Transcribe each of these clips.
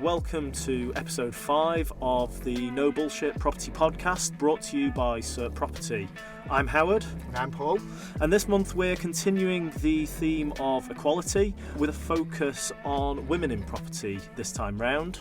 welcome to episode 5 of the No Bullshit Property Podcast, brought to you by CERT Property. I'm Howard. And I'm Paul. And this month we're continuing the theme of equality with a focus on women in property this time round.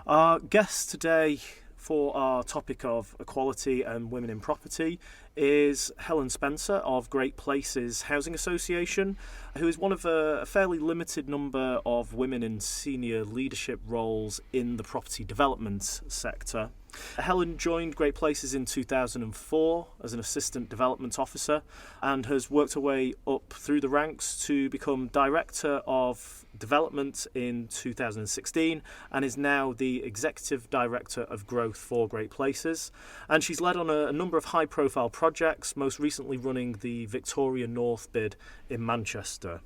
Our guest today for our topic of equality and women in property is Helen Spencer of Great Places Housing Association, who is one of a fairly limited number of women in senior leadership roles in the property development sector. Helen joined Great Places in 2004 as an assistant development officer and has worked her way up through the ranks to become director of development in 2016 and is now the executive director of growth for Great Places. And she's led on a number of high profile projects, most recently running the Victoria North bid in Manchester.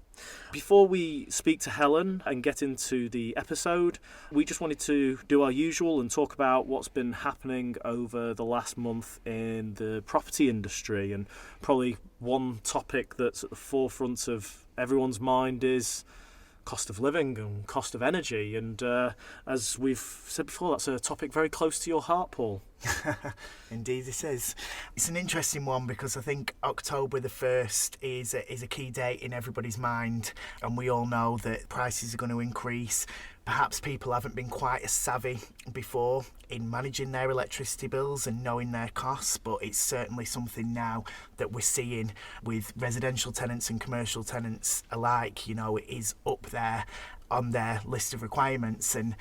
Before we speak to Helen and get into the episode, we just wanted to do our usual and talk about what's been happening over the last month in the property industry. And probably one topic that's at the forefront of everyone's mind is cost of living and cost of energy. And as we've said before, that's a topic very close to your heart, Paul. Indeed it is. It's an interesting one because I think October the 1st is a key date in everybody's mind, and we all know that prices are going to increase. Perhaps people haven't been quite as savvy before in managing their electricity bills and knowing their costs, but it's certainly something now that we're seeing with residential tenants and commercial tenants alike. You know, it is up there on their list of requirements, and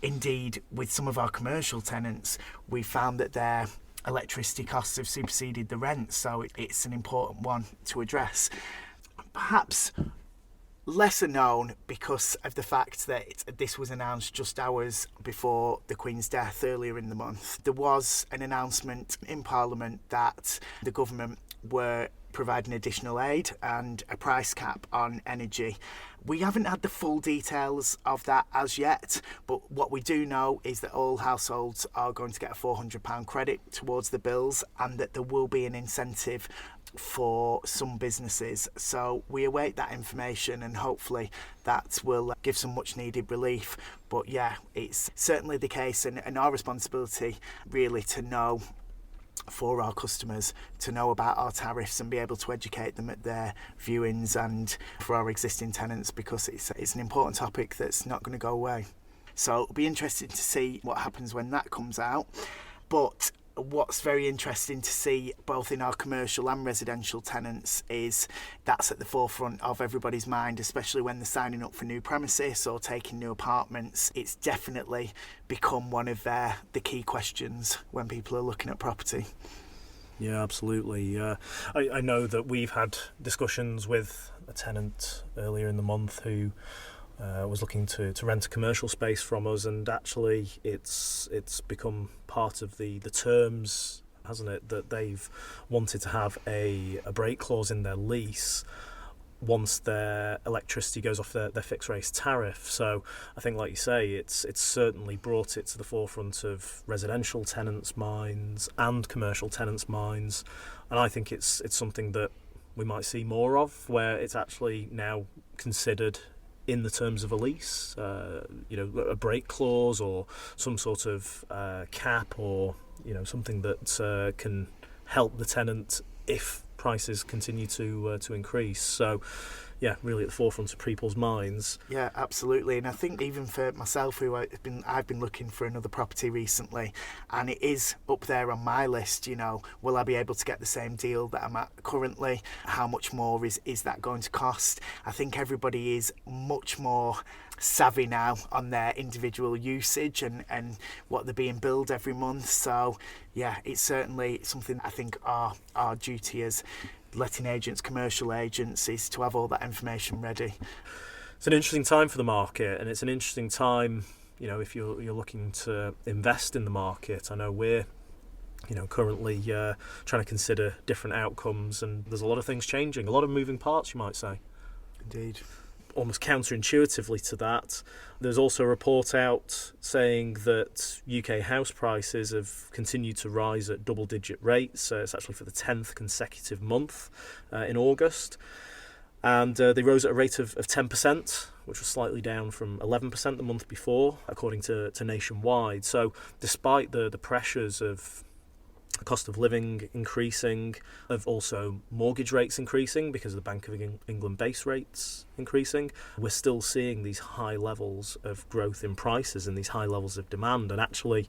indeed, with some of our commercial tenants, we found that their electricity costs have superseded the rent, so it's an important one to address. Perhaps lesser known because of the fact that this was announced just hours before the Queen's death earlier in the month. There was an announcement in Parliament that the government were providing additional aid and a price cap on energy. We haven't had the full details of that as yet, but what we do know is that all households are going to get a £400 credit towards the bills, and that there will be an incentive for some businesses. So we await that information, and hopefully that will give some much needed relief. But yeah, it's certainly the case, and our responsibility really to know for our customers, to know about our tariffs and be able to educate them at their viewings, and for our existing tenants, because it's an important topic that's not going to go away. So it'll be interesting to see what happens when that comes out. But what's very interesting to see both in our commercial and residential tenants is that's at the forefront of everybody's mind, especially when they're signing up for new premises or taking new apartments. It's definitely become one of the key questions when people are looking at property. Yeah, absolutely. I know that we've had discussions with a tenant earlier in the month who was looking to rent a commercial space from us, and actually it's become part of the terms, hasn't it, that they've wanted to have a break clause in their lease once their electricity goes off their fixed rate tariff. So I think, like you say, it's certainly brought it to the forefront of residential tenants' minds and commercial tenants' minds, and I think it's something that we might see more of, where it's actually now considered in the terms of a lease, a break clause or some sort of cap, or something that can help the tenant if prices continue to increase. So yeah, really at the forefront of people's minds. Yeah, absolutely. And I think even for myself, who I've been looking for another property recently, and it is up there on my list. Will I be able to get the same deal that I'm at currently? How much more is that going to cost? I think everybody is much more savvy now on their individual usage and what they're being billed every month. So yeah, it's certainly something I think our duty as letting agents, commercial agents, is to have all that information ready. It's an interesting time for the market, and it's an interesting time, if you're looking to invest in the market. I know we're currently trying to consider different outcomes, and there's a lot of things changing, a lot of moving parts, you might say. Indeed. Almost counterintuitively to that, there's also a report out saying that UK house prices have continued to rise at double-digit rates. It's actually for the 10th consecutive month in August. and they rose at a rate of 10%, which was slightly down from 11% the month before, according to Nationwide. So despite the pressures of the cost of living increasing, of also mortgage rates increasing because of the Bank of England base rates increasing, we're still seeing these high levels of growth in prices and these high levels of demand. And actually,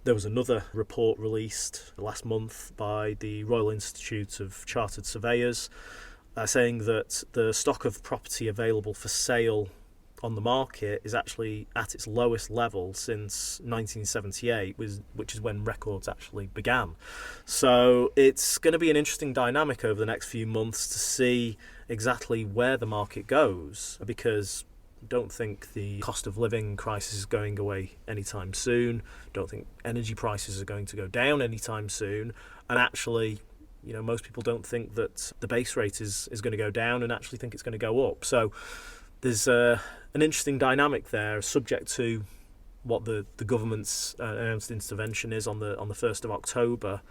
there was another report released last month by the Royal Institute of Chartered Surveyors saying that the stock of property available for sale on the market is actually at its lowest level since 1978, which is when records actually began. So it's going to be an interesting dynamic over the next few months to see exactly where the market goes, because I don't think the cost of living crisis is going away anytime soon. Don't think energy prices are going to go down anytime soon. And actually, most people don't think that the base rate is going to go down and actually think it's going to go up. So there's an interesting dynamic there, subject to what the government's announced intervention is on the 1st of October.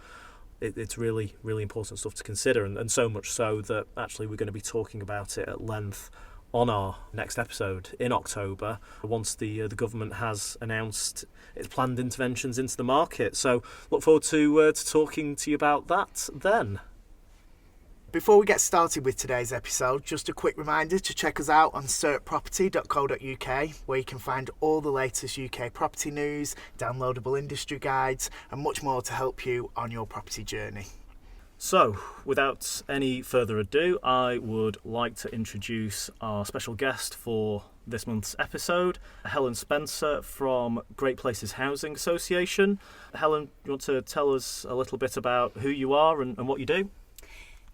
It's really, really important stuff to consider, and so much so that actually we're going to be talking about it at length on our next episode in October, once the government has announced its planned interventions into the market. So look forward to talking to you about that then. Before we get started with today's episode, just a quick reminder to check us out on certproperty.co.uk, where you can find all the latest UK property news, downloadable industry guides, and much more to help you on your property journey. So, without any further ado, I would like to introduce our special guest for this month's episode, Helen Spencer from Great Places Housing Association. Helen, you want to tell us a little bit about who you are and what you do?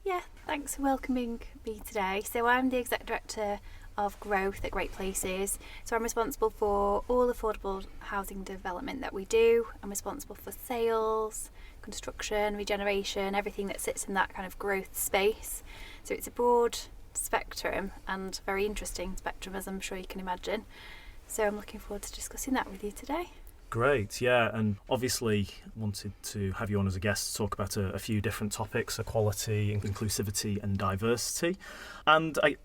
Yeah, thanks for welcoming me today. So I'm the Exec Director of Growth at Great Places. So I'm responsible for all affordable housing development that we do. I'm responsible for sales, construction, regeneration, everything that sits in that kind of growth space. So it's a broad spectrum and very interesting spectrum, as I'm sure you can imagine. So I'm looking forward to discussing that with you today. Great, yeah, and obviously wanted to have you on as a guest to talk about a few different topics: equality, inclusivity and diversity. And I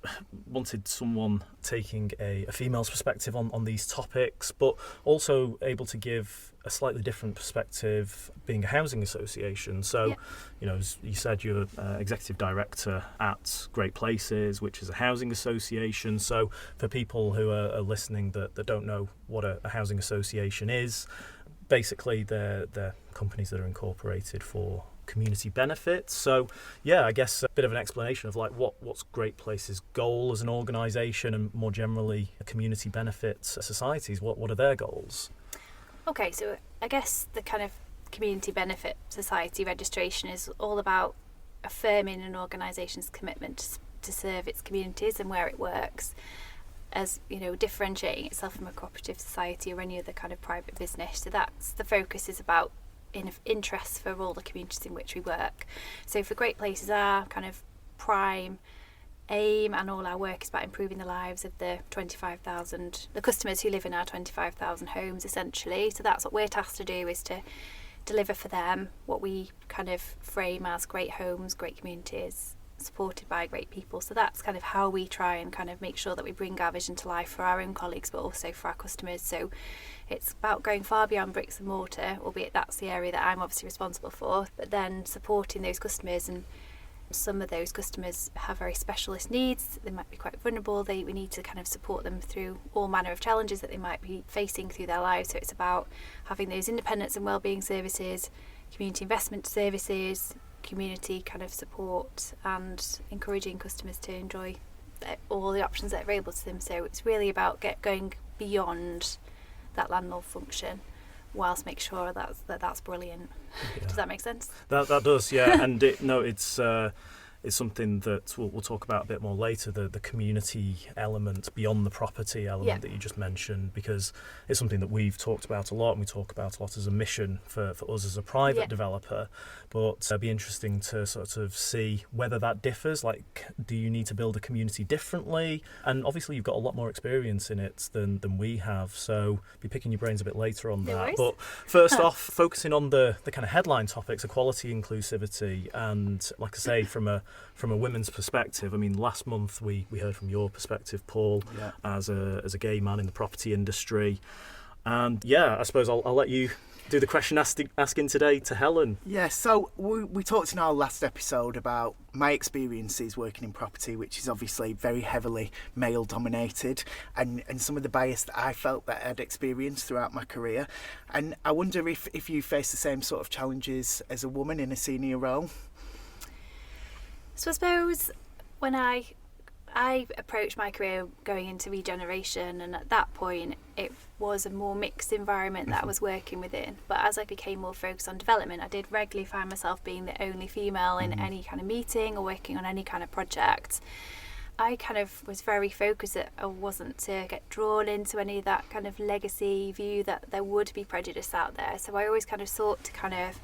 wanted someone taking a female's perspective on these topics, but also able to give a slightly different perspective being a housing association. So, as you said, you're executive director at Great Places, which is a housing association. So for people who are listening that don't know what a housing association is, basically they're companies that are incorporated for community benefits. So I guess a bit of an explanation of what's Great Places' goal as an organisation, and more generally community benefits societies. What are their goals? Okay, so I guess the kind of community benefit society registration is all about affirming an organisation's commitment to serve its communities and where it works, as differentiating itself from a cooperative society or any other kind of private business. So that's the focus, is about interests for all the communities in which we work. So for Great Places, our kind of prime aim and all our work is about improving the lives of the customers who live in our 25,000 homes, essentially. So that's what we're tasked to do, is to deliver for them what we kind of frame as great homes, great communities, supported by great people. So that's kind of how we try and kind of make sure that we bring our vision to life for our own colleagues, but also for our customers. So it's about going far beyond bricks and mortar, albeit that's the area that I'm obviously responsible for, but then supporting those customers. And some of those customers have very specialist needs. They might be quite vulnerable. We need to kind of support them through all manner of challenges that they might be facing through their lives. So it's about having those independence and wellbeing services, community investment services, community kind of support, and encouraging customers to enjoy all the options that are available to them. So it's really about going beyond that landlord function, whilst make sure that's brilliant. Yeah. Does that make sense? That does, yeah. And it's something that we'll talk about a bit more later, the community element beyond the property element that you just mentioned, because it's something that we've talked about a lot, and we talk about a lot as a mission for us as a private developer. But it'd be interesting to sort of see whether that differs. Like, do you need to build a community differently? And obviously you've got a lot more experience in it than we have, so be picking your brains a bit later on that. Worries. But first off, focusing on the kind of headline topics: equality, inclusivity, and like I say, from a from a women's perspective, I mean, last month we heard from your perspective, Paul, as a gay man in the property industry. And I suppose I'll let you do the question asking today to Helen. Yeah, so we talked in our last episode about my experiences working in property, which is obviously very heavily male dominated, and some of the bias that I felt that I'd experienced throughout my career. And I wonder if you face the same sort of challenges as a woman in a senior role. So I suppose when I approached my career going into regeneration, and at that point it was a more mixed environment that I was working within. But as I became more focused on development, I did regularly find myself being the only female in any kind of meeting or working on any kind of project. I kind of was very focused that I wasn't to get drawn into any of that kind of legacy view that there would be prejudice out there. So I always kind of sought to kind of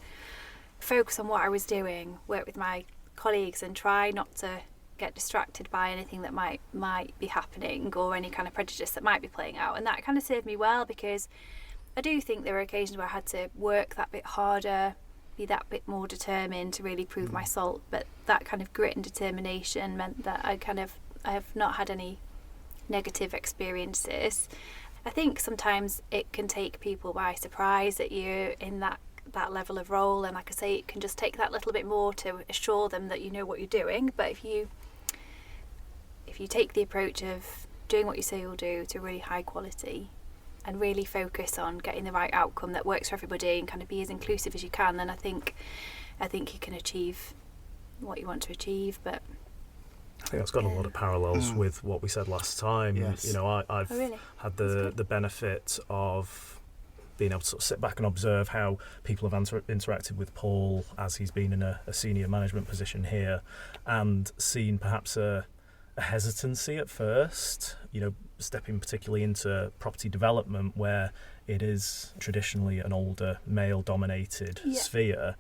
focus on what I was doing, work with my colleagues, and try not to get distracted by anything that might be happening or any kind of prejudice that might be playing out. And that kind of served me well, because I do think there were occasions where I had to work that bit harder, be that bit more determined to really prove my salt. But that kind of grit and determination meant that I have not had any negative experiences. I think sometimes it can take people by surprise that you're in that level of role, and like I say, it can just take that little bit more to assure them that you know what you're doing. But if you take the approach of doing what you say you'll do to really high quality and really focus on getting the right outcome that works for everybody and kind of be as inclusive as you can, then I think you can achieve what you want to achieve. But I think that's got a lot of parallels with what we said last time. Yes. You know, I've had the benefit of being able to sort of sit back and observe how people have interacted with Paul as he's been in a senior management position here, and seen perhaps a hesitancy at first, you know, stepping particularly into property development where it is traditionally an older male-dominated sphere,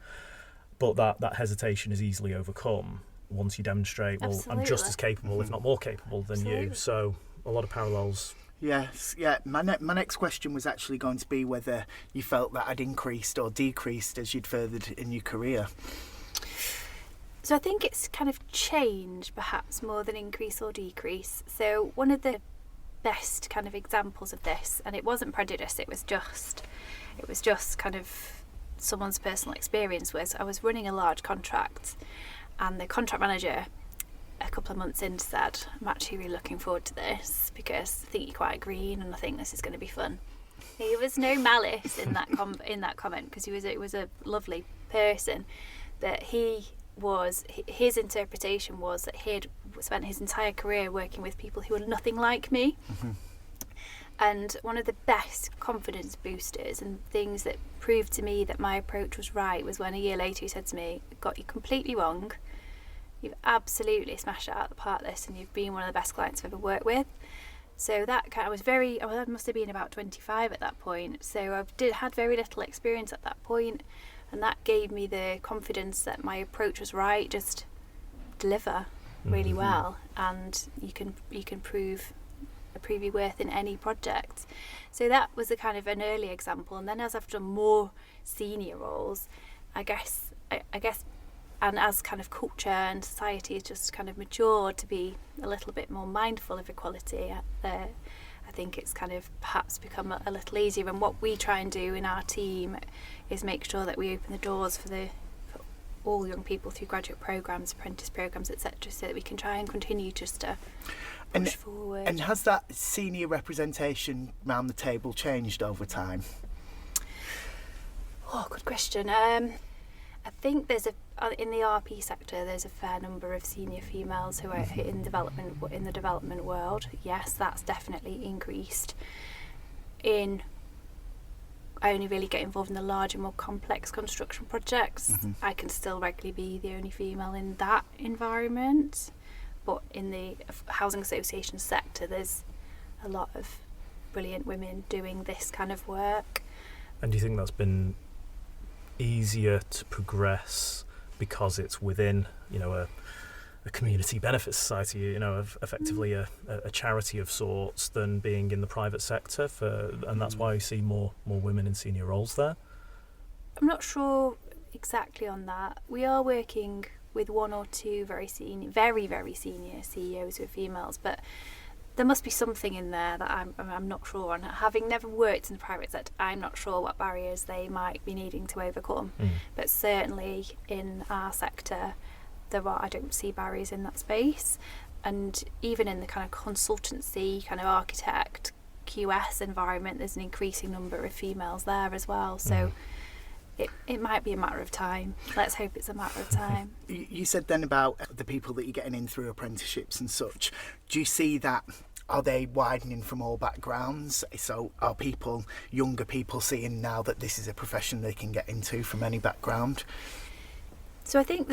but that hesitation is easily overcome once you demonstrate, well, I'm just as capable, if not more capable than you. So a lot of parallels. Yes, yeah. My next question was actually going to be whether you felt that had increased or decreased as you'd furthered in your career. So I think it's kind of changed, perhaps more than increase or decrease. So one of the best kind of examples of this, and it wasn't prejudice, it was just kind of someone's personal experience, was I was running a large contract, and the contract manager a couple of months in said, I'm actually really looking forward to this because I think you're quite green and I think this is going to be fun. There was no malice in that comment, because he was a lovely person, but his interpretation was that he had spent his entire career working with people who were nothing like me. And one of the best confidence boosters and things that proved to me that my approach was right was when a year later he said to me, got you completely wrong. You've absolutely smashed it out of the park this, and you've been one of the best clients I've ever worked with. So that I must have been about 25 at that point. So I had very little experience at that point, and that gave me the confidence that my approach was right. Just deliver really well, and you can prove your worth in any project. So that was a kind of an early example. And then as I've done more senior roles, I guess. And as kind of culture and society has just kind of matured to be a little bit more mindful of equality, I think it's kind of perhaps become a little easier. And what we try and do in our team is make sure that we open the doors for all young people through graduate programmes, apprentice programmes, etc., so that we can try and continue just to push forward. And has that senior representation round the table changed over time? Oh, good question. I think in the RP sector there's a fair number of senior females who are in the development world. Yes, that's definitely increased. I only really get involved in the larger, more complex construction projects. I can still regularly be the only female in that environment, but in the housing association sector there's a lot of brilliant women doing this kind of work. And do you think that's been easier to progress because it's within, you know, a community benefit society, you know, effectively a charity of sorts, than being in the private sector, and that's why you see more women in senior roles there? I'm not sure exactly on that. We are working with one or two very very senior CEOs who are females, but there must be something in there that I'm not sure on. Having never worked in the private sector, I'm not sure what barriers they might be needing to overcome. But certainly in our sector, I don't see barriers in that space. And even in the kind of consultancy, kind of architect, QS environment, there's an increasing number of females there as well. So it might be a matter of time. Let's hope it's a matter of time. You said then about the people that you're getting in through apprenticeships and such. Do you see that? Are they widening from all backgrounds? So are younger people seeing now that this is a profession they can get into from any background? So I think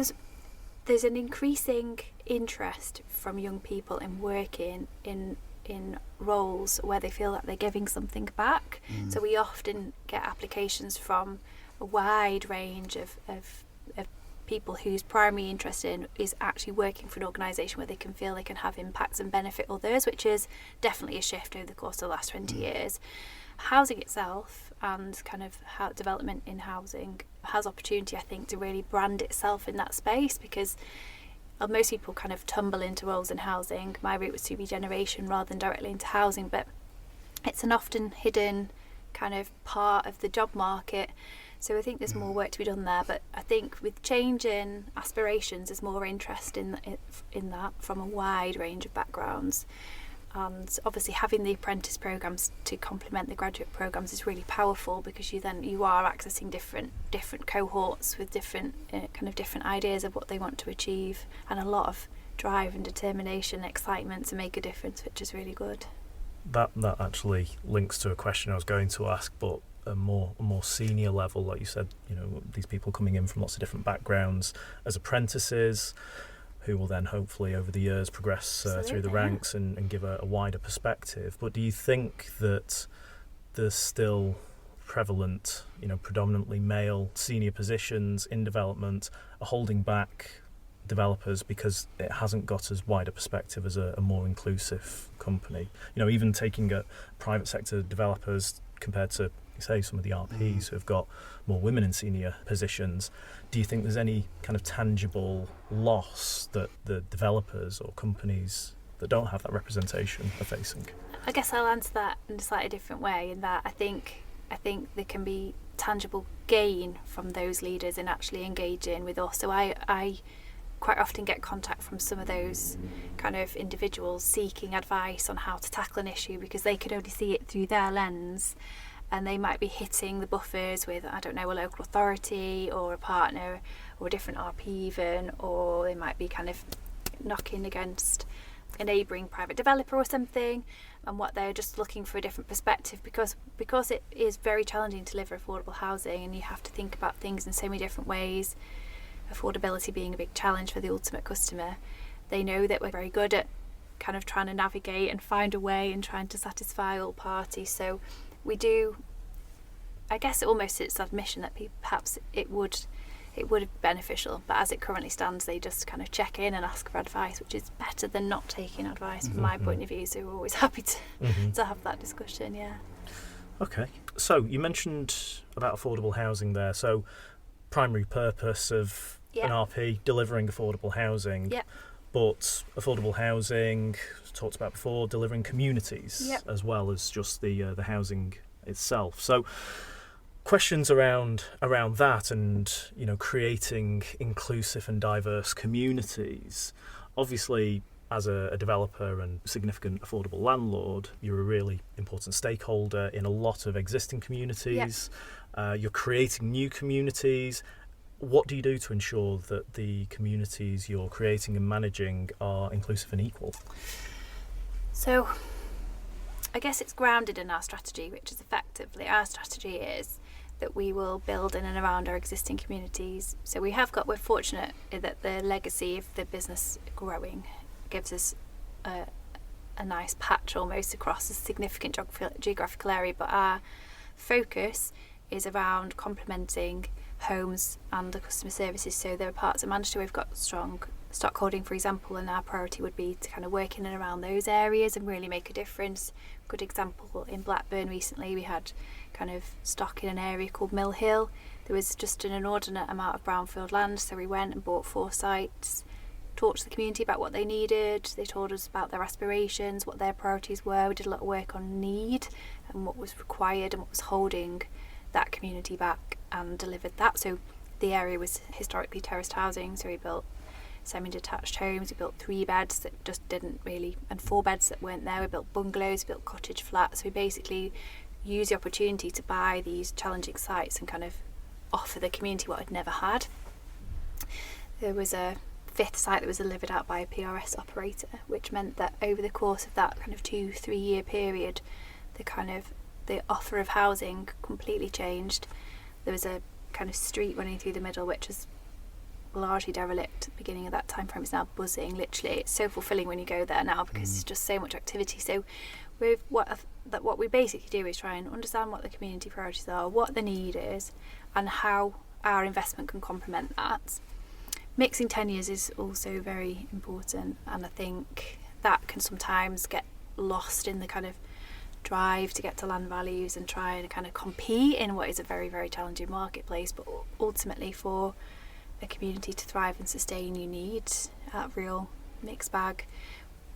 there's an increasing interest from young people in working in roles where they feel that they're giving something back. So we often get applications from a wide range of people whose primary interest is actually working for an organisation where they can feel they can have impacts and benefit others, which is definitely a shift over the course of the last 20 years. Housing itself and kind of how development in housing has opportunity, I think, to really brand itself in that space, because most people kind of tumble into roles in housing. My route was to regeneration rather than directly into housing, but it's an often hidden kind of part of the job market. So I think there's more work to be done there, but I think with change in aspirations, there's more interest in that from a wide range of backgrounds. And obviously having the apprentice programmes to complement the graduate programmes is really powerful, because you are accessing different cohorts with different ideas of what they want to achieve, and a lot of drive and determination, excitement to make a difference, which is really good. That actually links to a question I was going to ask, but a more senior level, like you said, these people coming in from lots of different backgrounds as apprentices, who will then hopefully over the years progress through the ranks and give a wider perspective. But do you think that there's still prevalent, predominantly male senior positions in development are holding back developers because it hasn't got as wide a perspective as a more inclusive company? Even taking private sector developers compared to, say, some of the RPs who have got more women in senior positions, do you think there's any kind of tangible loss that the developers or companies that don't have that representation are facing? I guess I'll answer that in a slightly different way, in that I think there can be tangible gain from those leaders in actually engaging with us. So I quite often get contact from some of those kind of individuals seeking advice on how to tackle an issue, because they can only see it through their lens, and they might be hitting the buffers with, I don't know, a local authority or a partner or a different RP even, or they might be kind of knocking against a neighbouring private developer or something, and what they're just looking for a different perspective, because it is very challenging to deliver affordable housing, and you have to think about things in so many different ways, affordability being a big challenge for the ultimate customer. They know that we're very good at kind of trying to navigate and find a way and trying to satisfy all parties. So we do, I guess almost it's admission that perhaps it would be beneficial, but as it currently stands, they just kind of check in and ask for advice, which is better than not taking advice from my point of view. So we're always happy to have that discussion. Okay, so you mentioned about affordable housing there. So primary purpose of an RP, delivering affordable housing. But affordable housing, talked about before, delivering communities as well as just the housing itself. So questions around that, and creating inclusive and diverse communities. Obviously, as a developer and significant affordable landlord, you're a really important stakeholder in a lot of existing communities. You're creating new communities. What do you do to ensure that the communities you're creating and managing are inclusive and equal? So I guess it's grounded in our strategy, which is effectively, our strategy is that we will build in and around our existing communities. So we're fortunate that the legacy of the business growing gives us a nice patch almost across a significant geographical area, but our focus is around complementing homes and the customer services. So there are parts of Manchester we've got strong stockholding, for example, and our priority would be to kind of work in and around those areas and really make a difference. Good example, in Blackburn recently we had kind of stock in an area called Mill Hill. There was just an inordinate amount of brownfield land, so we went and bought 4 sites, talked to the community about what they needed. They told us about their aspirations, what their priorities were. We did a lot of work on need and what was required and what was holding that community back, and delivered that. So the area was historically terraced housing, so we built semi-detached homes. We built 3 beds that just didn't really, and 4 beds that weren't there. We built bungalows, we built cottage flats. So we basically used the opportunity to buy these challenging sites and kind of offer the community what I'd never had. There was a 5th site that was delivered out by a PRS operator, which meant that over the course of that kind of 2-3 year period, the offer of housing completely changed. There was a kind of street running through the middle which was largely derelict at the beginning of that time frame. It's now buzzing, literally. It's so fulfilling when you go there now because it's just so much activity. So with what we basically do is try and understand what the community priorities are, what the need is, and how our investment can complement that. Mixing tenures is also very important, and I think that can sometimes get lost in the kind of drive to get to land values and try and kind of compete in what is a very, very challenging marketplace. But ultimately, for a community to thrive and sustain, you need a real mixed bag.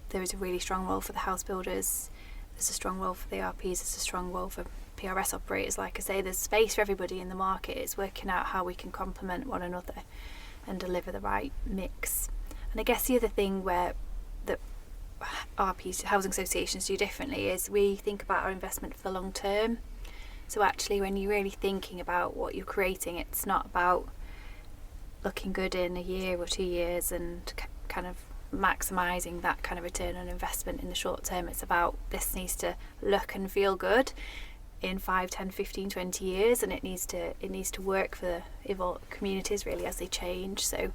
There is a really strong role for the house builders, there's a strong role for the RPs, there's a strong role for PRS operators. Like I say, there's space for everybody in the market. It's working out how we can complement one another and deliver the right mix. And I guess the other thing where that RPs, housing associations, do differently is we think about our investment for the long term. So actually, when you're really thinking about what you're creating, it's not about looking good in a year or 2 years and kind of maximising that kind of return on investment in the short term. It's about, this needs to look and feel good in 5, 10, 15, 20 years, and it needs to work for the communities really as they change. So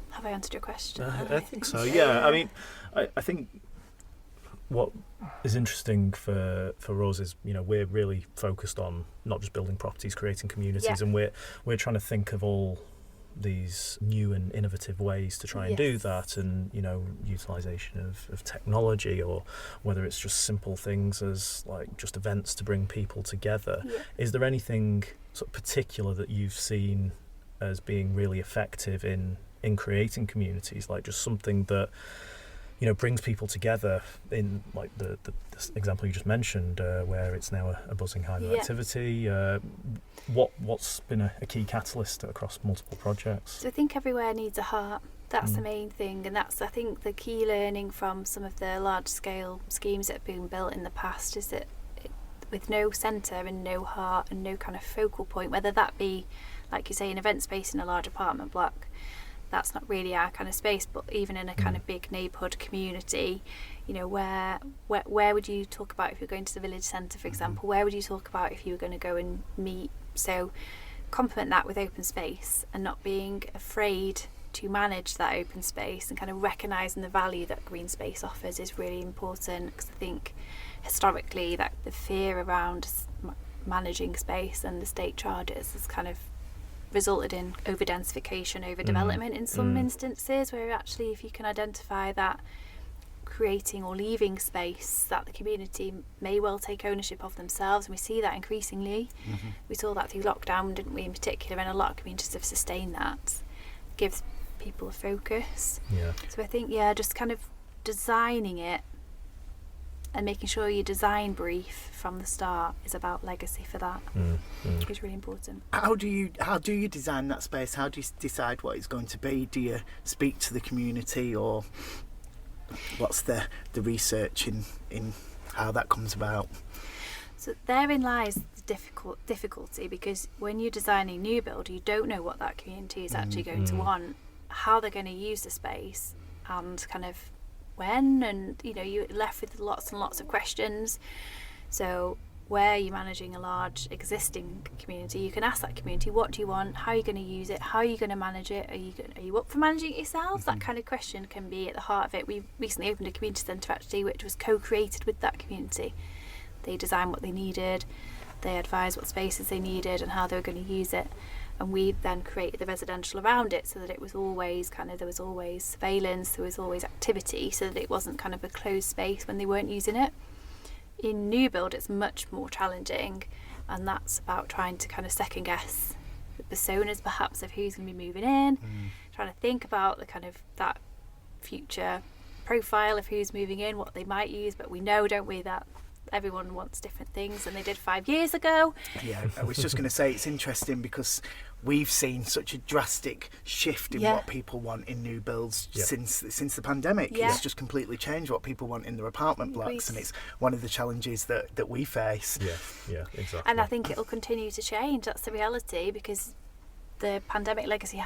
have I answered your question? I think so, yeah. I mean, I think what is interesting for us is, you know, we're really focused on not just building properties, creating communities, and we're trying to think of all these new and innovative ways to try and do that, and, you know, utilisation of technology, or whether it's just simple things as like just events to bring people together. Is there anything sort of particular that you've seen as being really effective in creating communities, like just something that, you know, brings people together, in like the example you just mentioned, where it's now a buzzing hive of activity? What's been a key catalyst across multiple projects? So I think everywhere needs a heart. That's the main thing, and that's, I think, the key learning from some of the large scale schemes that have been built in the past, is that with no centre and no heart and no kind of focal point, whether that be, like you say, an event space in a large apartment block, that's not really our kind of space. But even in a kind of big neighbourhood community, you know, where would you talk about if you're going to the village centre, for example? Where would you talk about if you were going to go and meet? So complement that with open space, and not being afraid to manage that open space, and kind of recognising the value that green space offers is really important. Because I think historically that the fear around managing space and the state charges has kind of resulted in over-densification, over-development in some instances, where actually if you can identify that creating or leaving space that the community may well take ownership of themselves, and we see that increasingly. We saw that through lockdown, didn't we, in particular, and a lot of communities have sustained that. Gives people a focus. So I think, just kind of designing it and making sure your design brief from the start is about legacy for that is really important. How do you design that space? How do you decide what it's going to be? Do you speak to the community, or what's the research in how that comes about? So therein lies the difficulty, because when you're designing new build, you don't know what that community is actually going to want, how they're going to use the space, and kind of when, and you know, you're left with lots and lots of questions. So where you're managing a large existing community, you can ask that community, what do you want, how are you going to use it, how are you going to manage it, are you up for managing it yourselves? That kind of question can be at the heart of it. We recently opened a community centre actually, which was co-created with that community. They designed what they needed, they advised what spaces they needed and how they were going to use it, and we then created the residential around it so that it was always there was always surveillance, there was always activity, so that it wasn't kind of a closed space when they weren't using it. In new build, it's much more challenging, and that's about trying to kind of second guess the personas perhaps of who's going to be moving in, trying to think about the kind of that future profile of who's moving in, what they might use, but we know, don't we, that everyone wants different things than they did 5 years ago. Yeah, I was just going to say, it's interesting because we've seen such a drastic shift in what people want in new builds since the pandemic. It's just completely changed what people want in their apartment blocks, and it's one of the challenges that we face. Yeah, exactly. And I think it'll continue to change. That's the reality, because the pandemic legacy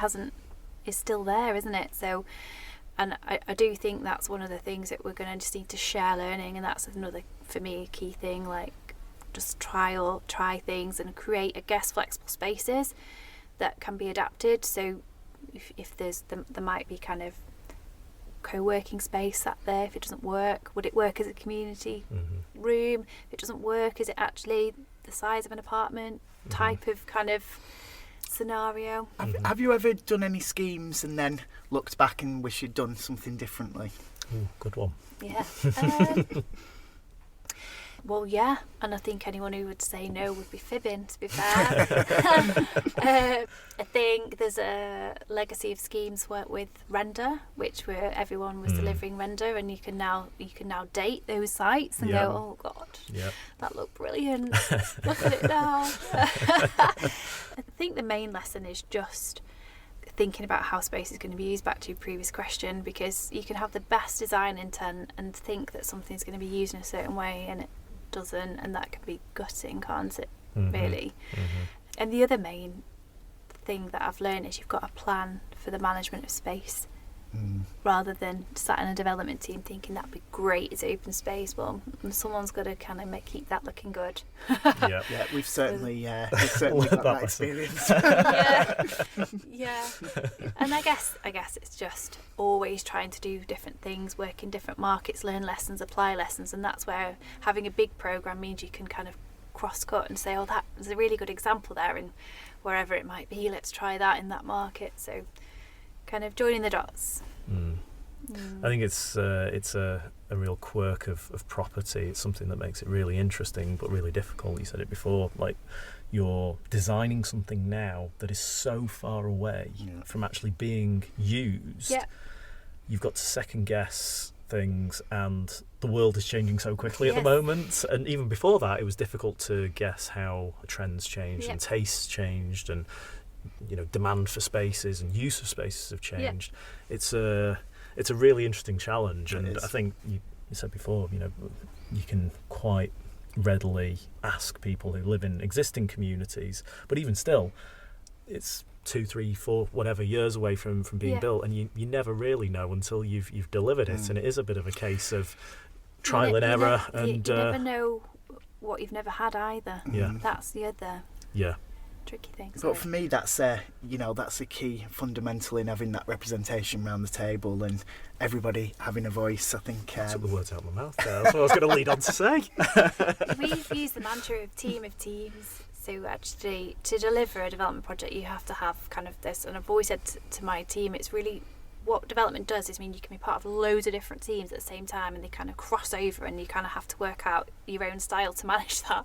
is still there, isn't it? So, and I do think that's one of the things that we're going to just need to share learning, and that's another, for me, key thing, like just try things and create, I guess, flexible spaces that can be adapted. So if there might be kind of co-working space sat there. If it doesn't work, would it work as a community room? If it doesn't work, is it actually the size of an apartment type of kind of scenario? Have you ever done any schemes and then looked back and wish you'd done something differently? Ooh, good one. Yeah. Well, yeah, and I think anyone who would say no would be fibbing, to be fair. I think there's a legacy of schemes work with render, where everyone was delivering render, and you can now date those sites and go, oh God, that looked brilliant. Look at it now. I think the main lesson is just thinking about how space is going to be used, back to your previous question, because you can have the best design intent and think that something's going to be used in a certain way and it doesn't, and that can be gutting, can't it, really? And the other main thing that I've learned is you've got a plan for the management of space, rather than sat in a development team thinking that'd be great as open space. Well, someone's got to kind of keep that looking good. Yeah, we've certainly got that experience. Yeah. And I guess it's just always trying to do different things, work in different markets, learn lessons, apply lessons, and that's where having a big program means you can kind of cross-cut and say, oh, that was a really good example there, and wherever it might be, let's try that in that market. So kind of joining the dots. I think it's a real quirk of property. It's something that makes it really interesting but really difficult. You said it before, like you're designing something now that is so far away from actually being used. You've got to second guess things, and the world is changing so quickly at the moment, and even before that it was difficult to guess how trends changed and tastes changed, and demand for spaces and use of spaces have changed. It's a really interesting challenge, and I think you said before, you can quite readily ask people who live in existing communities, but even still, it's 2, 3, 4, whatever years away from being built, and you never really know until you've delivered it, and it is a bit of a case of trial and error, and you never know what you've never had either. That's the other tricky thing. But for me, that's a key fundamental in having that representation around the table and everybody having a voice. I think I took the words out of my mouth there. That's what I was going to lead on to say. We've used the mantra of team of teams. So actually, to deliver a development project, you have to have kind of this. And I've always said to my team, it's really what development does is mean you can be part of loads of different teams at the same time, and they kind of cross over, and you kind of have to work out your own style to manage that.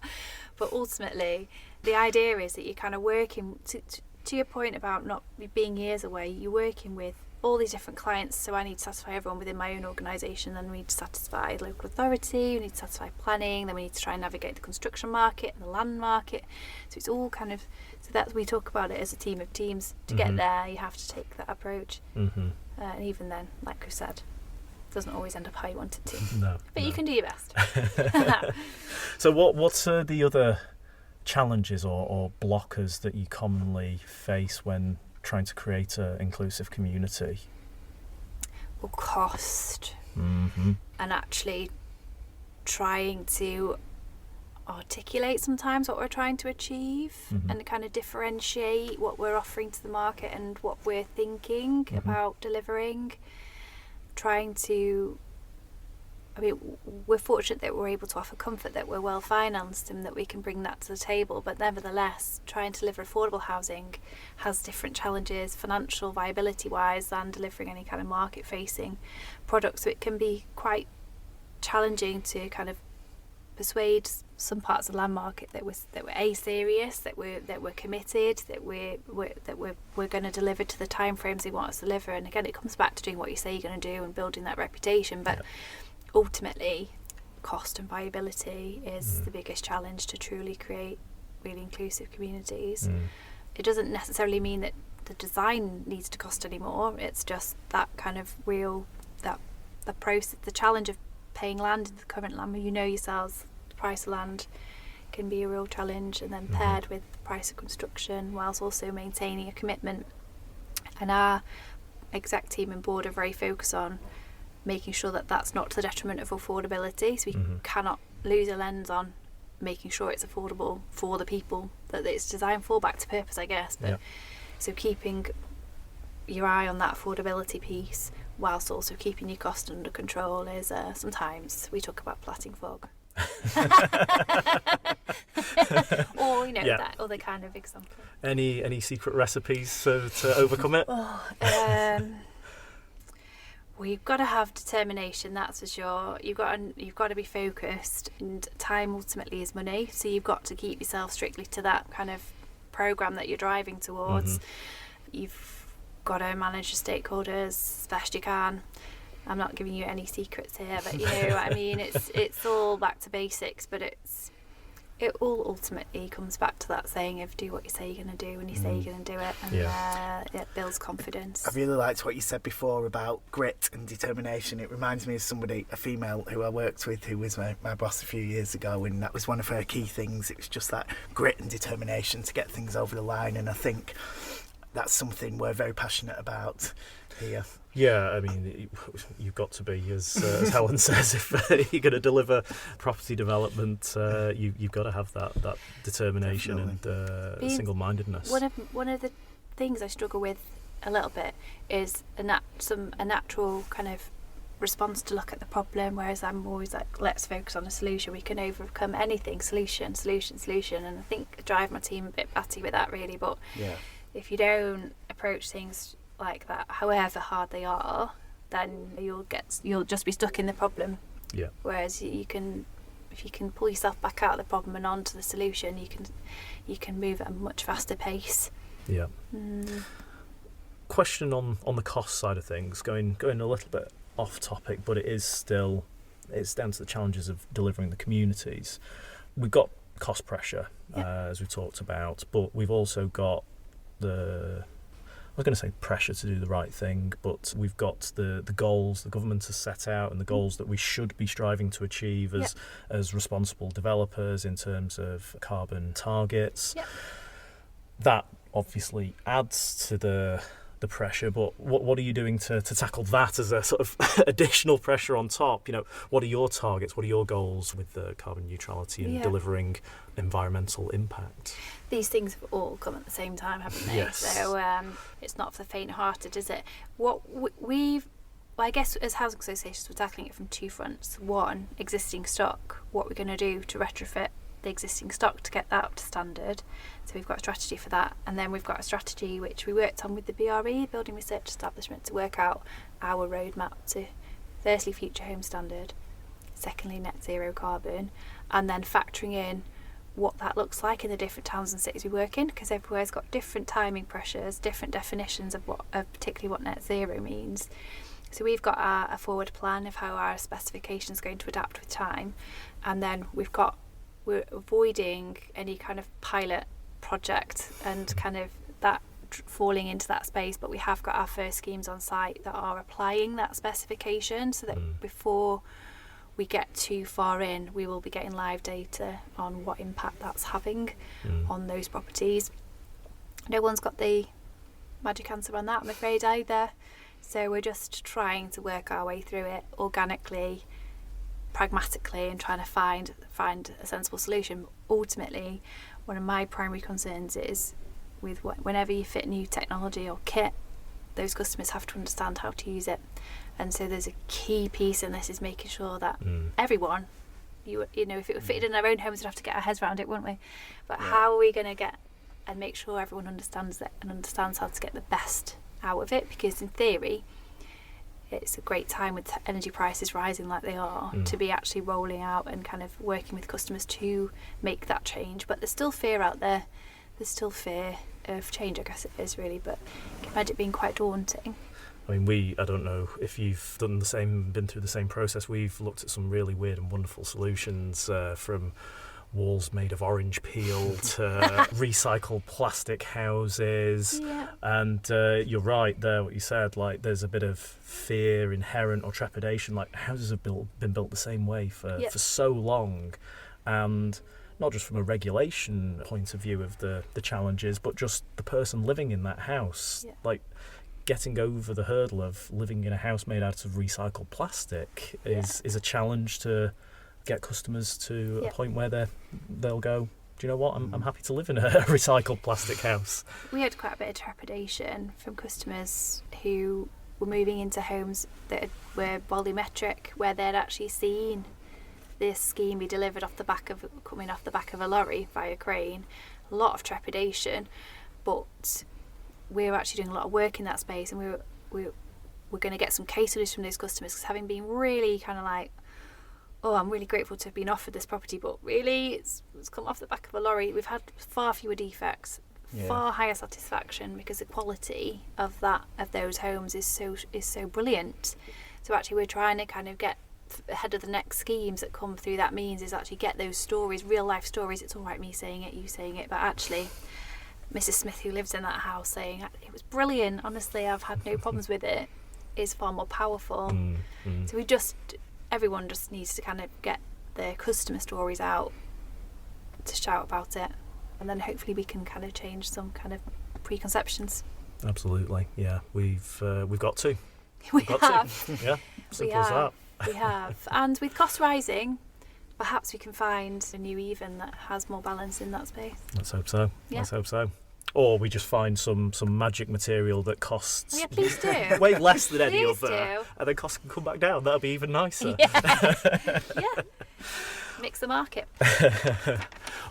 But ultimately, the idea is that you're kind of working to your point about not being years away. You're working with all these different clients, so I need to satisfy everyone within my own organisation, then we need to satisfy local authority, we need to satisfy planning, then we need to try and navigate the construction market and the land market. So it's all kind of, so that's, we talk about it as a team of teams. To get there, you have to take that approach. And even then, like we said, it doesn't always end up how you want it to. No. But you can do your best. So what's the other challenges or blockers that you commonly face when trying to create an inclusive community? Well, cost. And actually trying to articulate sometimes what we're trying to achieve and kind of differentiate what we're offering to the market and what we're thinking about delivering. Trying to I mean, we're fortunate that we're able to offer comfort, that we're well financed and that we can bring that to the table, but nevertheless trying to deliver affordable housing has different challenges financial viability wise than delivering any kind of market facing products, so it can be quite challenging to kind of persuade some parts of the land market that we're serious, that we're committed, that we're going to deliver to the timeframes they want us to deliver. And again, it comes back to doing what you say you're going to do and building that reputation. But ultimately, cost and viability is the biggest challenge to truly create really inclusive communities. It doesn't necessarily mean that the design needs to cost any more. It's just that kind of real the process, the challenge of paying land in the current land, you know yourselves, the price of land can be a real challenge, and then paired with the price of construction whilst also maintaining a commitment. And our exec team and board are very focused on making sure that that's not to the detriment of affordability, so we cannot lose a lens on making sure it's affordable for the people that it's designed for, back to purpose I guess, but so keeping your eye on that affordability piece whilst also keeping your cost under control is sometimes we talk about platting fog. Or that other kind of example. Any secret recipes to overcome it? Well, you've got to have determination, that's for sure. You've got to be focused, and time ultimately is money, so you've got to keep yourself strictly to that kind of programme that you're driving towards. You've got to manage your stakeholders as best you can. I'm not giving you any secrets here, but I mean, it's all back to basics, but it all ultimately comes back to that saying of do what you say you're going to do when you say you're going to do it, and it builds confidence. I really liked what you said before about grit and determination. It reminds me of somebody, a female who I worked with, who was my boss a few years ago, and that was one of her key things. It was just that grit and determination to get things over the line, and I think that's something we're very passionate about here. Yeah, I mean, you've got to be, as Helen says, if you're going to deliver property development, you've got to have that determination and single-mindedness. One of the things I struggle with a little bit is a natural kind of response to look at the problem, whereas I'm always like, let's focus on a solution. We can overcome anything. Solution. And I think I drive my team a bit batty with that, really. But if you don't approach things like that, however hard they are, then you'll just be stuck in the problem. Yeah. Whereas if you can pull yourself back out of the problem and onto the solution, you can move at a much faster pace. Yeah. Question on the cost side of things, going a little bit off topic, but it's down to the challenges of delivering the communities. We've got cost pressure, as we talked about, but we've also got I was going to say pressure to do the right thing, but we've got the goals the government has set out and the goals that we should be striving to achieve as responsible developers in terms of carbon targets. That obviously adds to the pressure, but what are you doing to tackle that as a sort of additional pressure on top? What are your targets? What are your goals with the carbon neutrality and delivering environmental impact? These things have all come at the same time, haven't they? Yes. So it's not for the faint-hearted, is it? I guess as housing associations, we're tackling it from two fronts. One, existing stock, what we're going to do to retrofit the existing stock to get that up to standard. So we've got a strategy for that, and then we've got a strategy which we worked on with the BRE, Building Research Establishment, to work out our roadmap to firstly future home standard, secondly net zero carbon, and then factoring in what that looks like in the different towns and cities we work in, because everywhere's got different timing pressures, different definitions of particularly what net zero means. So we've got a forward plan of how our specification is going to adapt with time, and then we're avoiding any kind of pilot project and kind of that falling into that space, but we have got our first schemes on site that are applying that specification, so that before we get too far in, we will be getting live data on what impact that's having on those properties. No one's got the magic answer on that, I'm afraid, either. So we're just trying to work our way through it organically, pragmatically, and trying to find a sensible solution. Ultimately, one of my primary concerns is whenever you fit new technology or kit, those customers have to understand how to use it. And so there's a key piece in this is making sure that everyone, you know, if it were fitted in our own homes, we'd have to get our heads around it, wouldn't we? But how are we going to get and make sure everyone understands it and understands how to get the best out of it? Because in theory, it's a great time with energy prices rising like they are to be actually rolling out and kind of working with customers to make that change. But there's still fear out there. There's still fear of change, I guess it is really, but I can imagine it being quite daunting. I mean, I don't know if you've been through the same process. We've looked at some really weird and wonderful solutions, from walls made of orange peel to recycled plastic houses. Yeah. And you're right there, what you said, like there's a bit of fear inherent or trepidation, like houses have been built the same way for so long. And not just from a regulation point of view of the challenges, but just the person living in that house. Yeah. Like getting over the hurdle of living in a house made out of recycled plastic is a challenge to get customers to a point where they'll go, do you know what, I'm happy to live in a recycled plastic house. We had quite a bit of trepidation from customers who were moving into homes that were volumetric, where they'd actually seen this scheme be delivered coming off the back of a lorry via crane. A lot of trepidation, but we were actually doing a lot of work in that space, and we're going to get some case studies from those customers, because having been really kind of like, oh, I'm really grateful to have been offered this property, but really it's come off the back of a lorry. We've had far fewer defects, far higher satisfaction, because the quality of those homes is so brilliant. So actually we're trying to kind of get ahead of the next schemes that come through. That means is actually get those stories, real life stories. It's all right me saying it, you saying it, but actually Mrs. Smith, who lives in that house, saying it was brilliant, honestly I've had no problems with it, is far more powerful. So everyone just needs to kind of get their customer stories out to shout about it, and then hopefully we can kind of change some kind of preconceptions. Absolutely, yeah. We've got to. We have. Yeah, simple as that. We have. And with cost rising, perhaps we can find a new even that has more balance in that space. Let's hope so. Yeah. Let's hope so. Or we just find some magic material that costs please do. way less than any Please other, do. and then costs can come back down. That'll be even nicer. Yeah. Mix the market.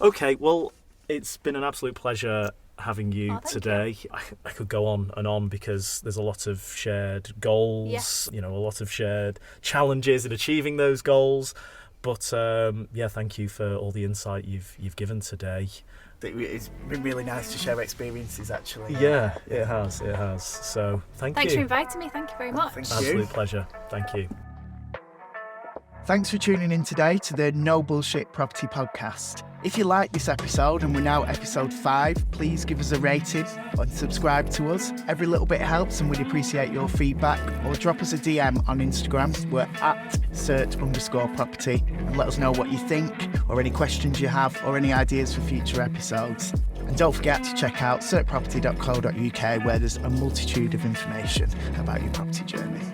Okay, well, it's been an absolute pleasure having you today. I could go on and on, because there's a lot of shared goals, a lot of shared challenges in achieving those goals. But thank you for all the insight you've given today. It's been really nice to share experiences, actually. Yeah, it has. So thanks for inviting me. Thank you very much. Absolute pleasure. Thank you. Thanks for tuning in today to the No Bullshit Property Podcast. If you like this episode, and we're now episode 5, please give us a rating and subscribe to us. Every little bit helps, and we'd appreciate your feedback. Or drop us a DM on Instagram. We're at CERT_property, and let us know what you think, or any questions you have, or any ideas for future episodes. And don't forget to check out certproperty.co.uk, where there's a multitude of information about your property journey.